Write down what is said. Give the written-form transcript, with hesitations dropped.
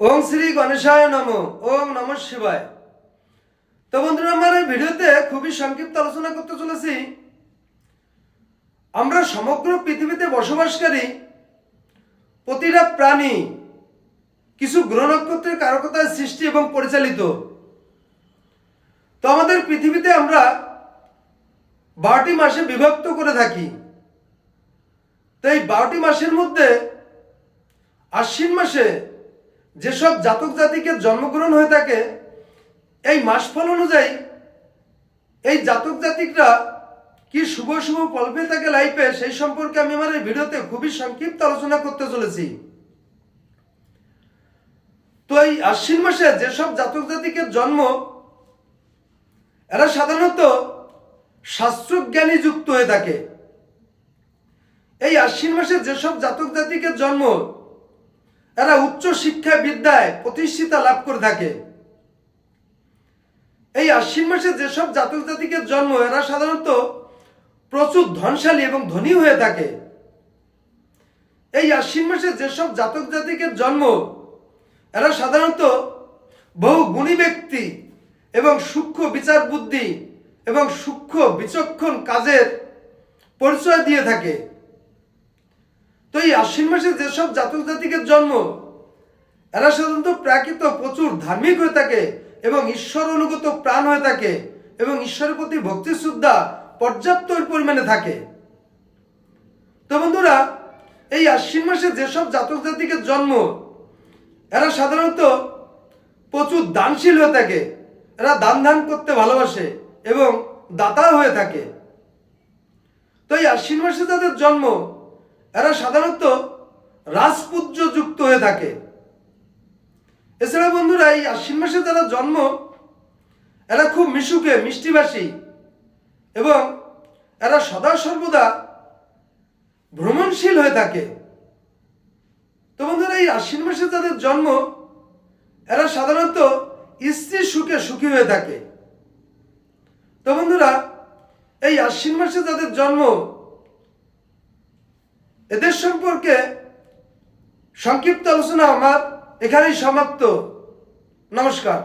ওম শ্রী গণেশায় নমঃ। ওম নমঃ শিবায়। তো বন্ধুরা, আমার এই ভিডিওতে খুবই সংক্ষিপ্ত আলোচনা করতে চলেছি আমরা সমগ্র পৃথিবীতে বসবাসকারী প্রতিটা প্রাণী কিছু গ্রহ নক্ষত্রের কারকতায় সৃষ্টি এবং পরিচালিত। তো আমাদের পৃথিবীতে আমরা 12টি মাসে বিভক্ত করে থাকি। তো এই 12টি মাসের মধ্যে আশ্বিন মাসে যেসব জাতক জাতিকের জন্মগ্রহণ হয়ে থাকে, এই মাসফল অনুযায়ী এই জাতক জাতিকরা কি শুভ শুভ ফল পেয়ে থাকে লাইফে, সেই সম্পর্কে আমি আমার এই ভিডিওতে খুবই সংক্ষিপ্ত আলোচনা করতে চলেছি। তো এই আশ্বিন মাসে যেসব জাতক জাতিকের জন্ম, এরা সাধারণত শাস্ত্রজ্ঞানী যুক্ত হয়ে থাকে। এই আশ্বিন মাসে যেসব জাতক জাতিকের জন্ম, এরা উচ্চ শিক্ষা বিদ্যায় প্রতিষ্ঠিতা লাভ করে থাকে। এই আশ্বিন মাসে যেসব জাতক জাতিকের জন্ম, এরা সাধারণত প্রচুর ধনশালী এবং ধনী হয়ে থাকে। এই আশ্বিন মাসে যেসব জাতক জাতিকের জন্ম, এরা সাধারণত বহু গুণী ব্যক্তি এবং সূক্ষ্ম বিচার বুদ্ধি এবং সূক্ষ্ম বিচক্ষণ কাজের পরিচয় দিয়ে থাকে। তো এই আশ্বিন মাসে যেসব জাতক জাতিকের জন্ম, এরা সাধারণত প্রাকৃত প্রচুর ধার্মিক হয়ে থাকে এবং ঈশ্বর অনুগত প্রাণ হয়ে থাকে এবং ঈশ্বরের প্রতি ভক্তি শ্রদ্ধা পর্যাপ্ত পরিমাণে থাকে। তো বন্ধুরা, এই আশ্বিন মাসে যেসব জাতক জাতিকের জন্ম, এরা সাধারণত প্রচুর দানশীল হয়ে থাকে। এরা দান করতে ভালোবাসে এবং দাতা হয়ে থাকে। তো এই আশ্বিন মাসে যাদের জন্ম, এরা সাধারণত রাজপুজ্য যুক্ত হয়ে থাকে। এছাড়া বন্ধুরা, এই আশ্বিন মাসে যারা জন্ম, এরা খুব মিশুকে মিষ্টিভাষী এবং এরা সদা সর্বদা ভ্রমণশীল হয়ে থাকে। তো বন্ধুরা, এই আশ্বিন মাসে যাদের জন্ম, এরা সাধারণত স্ত্রীর সুখে সুখী হয়ে থাকে। তো বন্ধুরা, এই আশ্বিন মাসে যাদের জন্ম, এদের সম্পর্কে সংক্ষিপ্ত আলোচনা আমার এখানেই সমাপ্ত। নমস্কার।